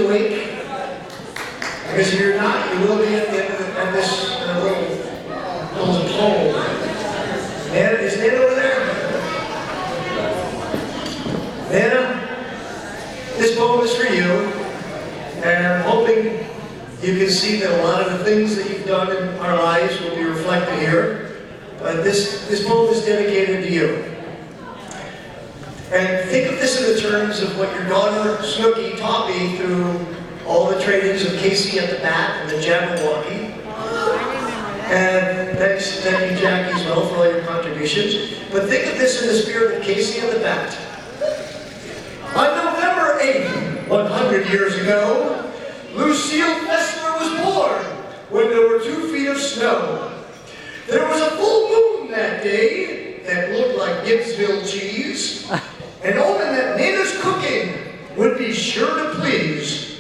awake? Because if you're not, you will be at the end of this little poem. Nana, is Nana over there? Nana, this poem is for you, and I'm hoping you can see that a lot of the things that you've done in our lives will be reflected here. But this poem is dedicated to you. And think of this in the terms of what your daughter Snooki taught me through all the trainings of Casey at the Bat and the Jabberwocky. And thank you, Jackie, as well, for all your contributions. But think of this in the spirit of Casey at the Bat. On November 8th, 100 years ago, Lucille Fessler was born when there were 2 feet of snow. There was a full moon that day that looked like Gibbsville cheese, an omen that Nana's cooking would be sure to please.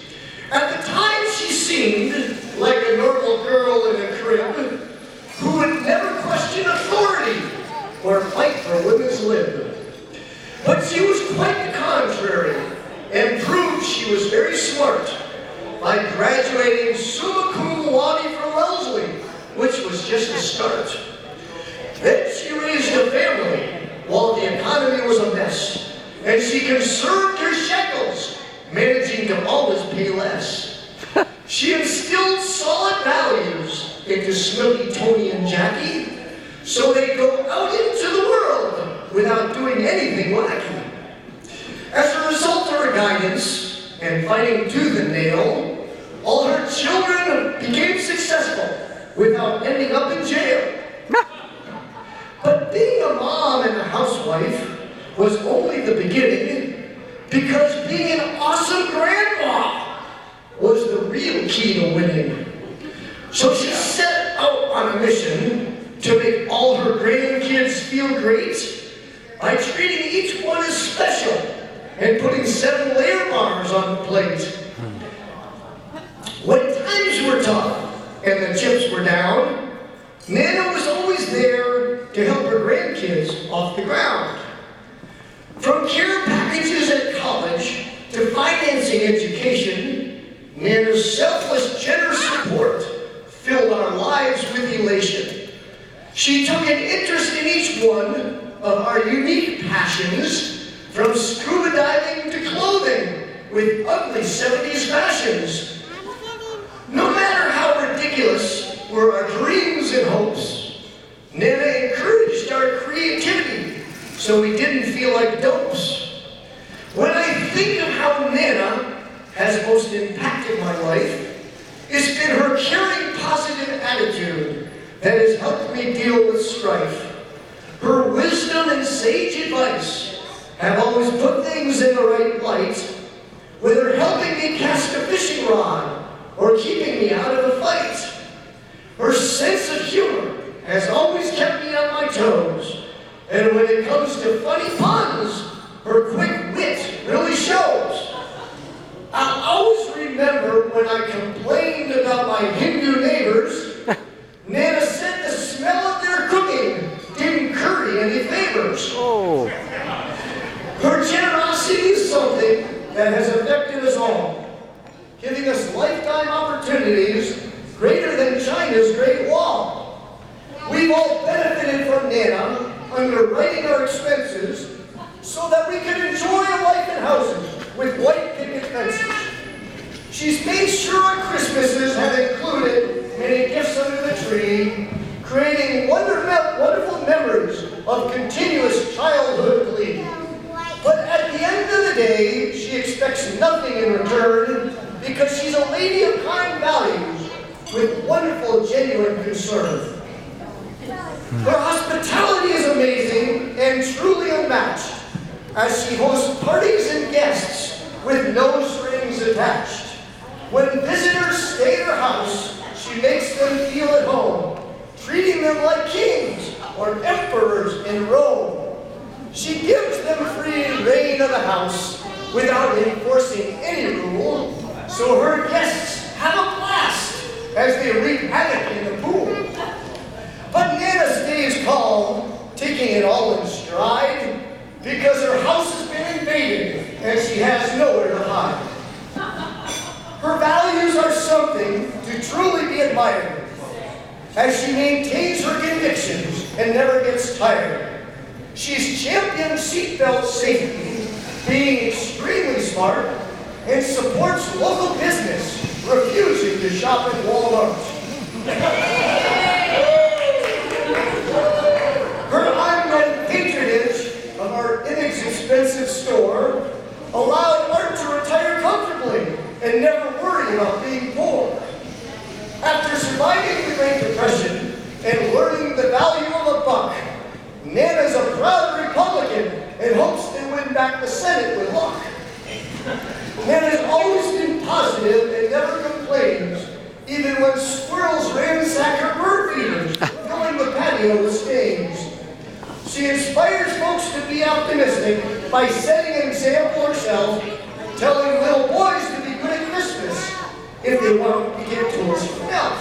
At the time she seemed like a normal girl in a crib who would never question authority or fight for women's lib. But she was quite the contrary and proved she was very smart by graduating summa cum laude from Wellesley, which was just a start. Then she raised a family while the economy was a mess, and she conserved her shekels, managing to always pay less. She instilled solid values into Snooki, Tony, and Jackie, so they go out into the world without doing anything wacky. As a result of her guidance and fighting tooth and nail, all her children became successful without ending up in jail. But being a mom and a housewife was only the beginning, because being an awesome grandma was the real key to winning. So she set out on a mission to make all her grandkids feel great by treating each one as special and putting 7 layer bars on the plate. When times were tough and the chips were down, Nana was always there to help her grandkids off the ground. From care packages at college to financing education, Nana's selfless, generous support filled our lives with elation. She took an interest in each one of our unique passions, from scuba diving to clothing with ugly 70s fashions. No matter how ridiculous were our dreams and hopes, Nana encouraged our creativity so we didn't feel like dopes. When I think of how Nana has most impacted my life, it's been her caring, positive attitude that has helped me deal with strife. Her wisdom and sage advice have always put things in the right light, whether helping me cast a fishing rod or keeping me out of a fight. Her sense of humor has always kept me on my toes, and when it comes to funny puns, her quick wit really shows. I'll always remember when I complained about my Hindu neighbors, Nana said the smell of their cooking didn't curry any favors. Oh. Her generosity is something that has affected us all, giving us lifetime opportunities greater than China's Great Wall. We've all benefited from Nana underwriting our expenses so that we can enjoy a life in houses with white picket fences. She's made sure our Christmases have included many gifts under the tree, creating wonderful memories of continuous childhood glee. But at the end of the day, she expects nothing in return because she's a lady of kind values with wonderful, genuine concern. Her hospitality is amazing and truly unmatched as she hosts parties and guests with no strings attached. When visitors stay at her house, she makes them feel at home, treating them like kings or emperors in Rome. She gives them free reign of the house without enforcing any rule, so her guests have a blast as they wreak havoc in the pool. But Nana stays calm, taking it all in stride, because her house has been invaded and she has nowhere to hide. to truly be admired, as she maintains her convictions and never gets tired. She's championed seatbelt safety, being extremely smart, and supports local business, refusing to shop at Walmart. Her unmet patronage of our inexpensive store allowed Art to retire comfortably and never worry about being poor. After surviving the Great Depression and learning the value of a buck, Nana's a proud Republican and hopes to win back the Senate with luck. Nana's always been positive and never complains, even when squirrels ransack her bird feeders, filling the patio with stains. She inspires folks to be optimistic by setting an example herself, telling little boys to be good at Christmas if they want to give tools from health.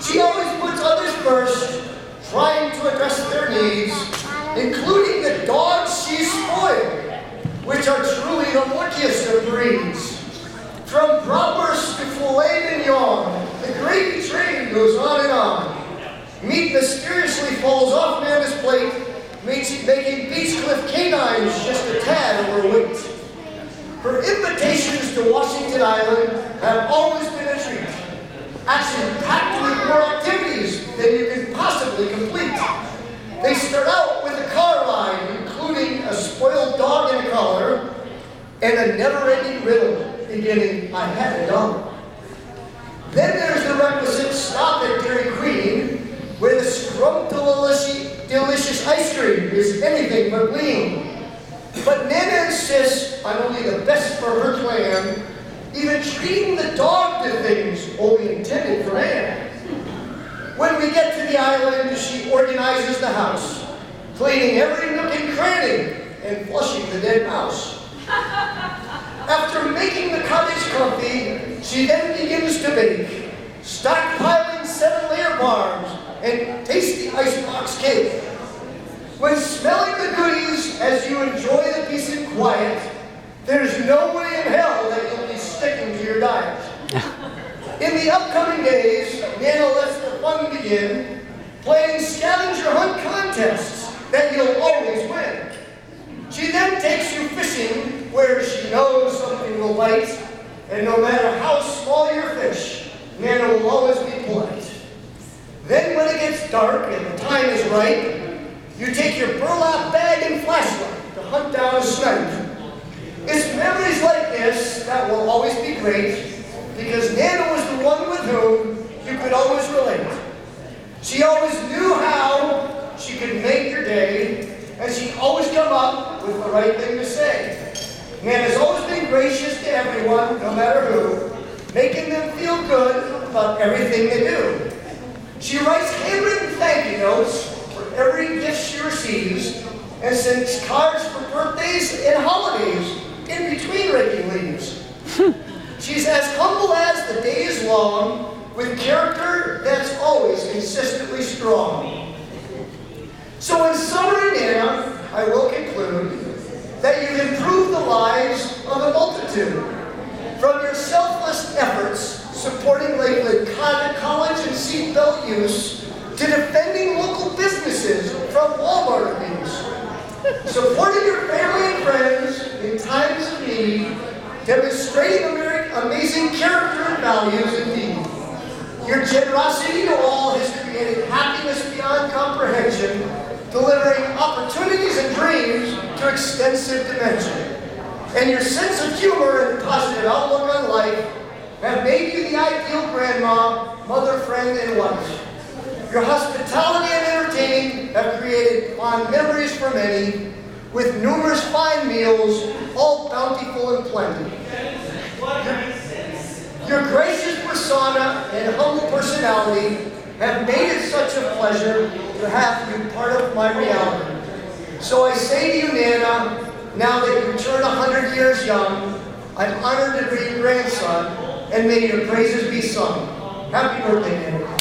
She always puts others first, trying to address their needs, including the dogs she spoiled, which are truly the luckiest of breeds. From bratwurst to filet mignon, the gravy train goes on and on. Meat mysteriously falls off Nana's plate, making Beachcliff canines just a tad overweight. Her invitations to Washington Island have always been a treat, actually packed with more activities than you can possibly complete. They start out with a car ride, including a spoiled dog in a collar, and a never-ending riddle beginning, I had a dollar. Then there's the requisite stop at Dairy Queen, where the scrumptious ice cream is anything but lean. But Nana insists on only the best for her clan, even treating the dog to things only intended for man. When we get to the island, she organizes the house, cleaning every nook and cranny and flushing the dead mouse. After making the cottage comfy, she then begins to bake, stockpiling 7-layer bars and tasty icebox cake. When smelling the goodies as you enjoy the peace and quiet, there's no way in hell that you'll be sticking to your diet. In the upcoming days, Nana lets the fun begin, playing scavenger hunt contests that you'll always win. She then takes you fishing where she knows something will bite, and no matter how small your fish, Nana will always be polite. Then when it gets dark and the time is right, you take your burlap bag and flashlight to hunt down a snipe. It's memories like this that will always be great, because Nana was the one with whom you could always relate. She always knew how she could make your day, and she'd always come up with the right thing to say. Nana's always been gracious to everyone, no matter who, making them feel good about everything they do. She writes handwritten thank you notes for every gift she receives, and sends cards for birthdays and holidays in between raking leaves. She's as humble as the day is long, with character that's always consistently strong. So in summary, Nana, I will conclude that you've improved the lives of a multitude. From your selfless efforts supporting Lakeland college and seatbelt use, to defending local businesses from Walmart abuse, supporting your family and friends in times of need, demonstrating amazing character and values indeed. Your generosity to all has created happiness beyond comprehension, delivering opportunities and dreams to extensive dimension. And your sense of humor and positive outlook on life have made you the ideal grandma, mother, friend, and wife. Your hospitality and entertaining have created fond memories for many, with numerous fine meals, all bountiful and plenty. Your gracious persona and humble personality have made it such a pleasure to have you part of my reality. So I say to you, Nana, now that you turn 100 years young, I'm honored to be your grandson, and may your praises be sung. Happy birthday, Nana.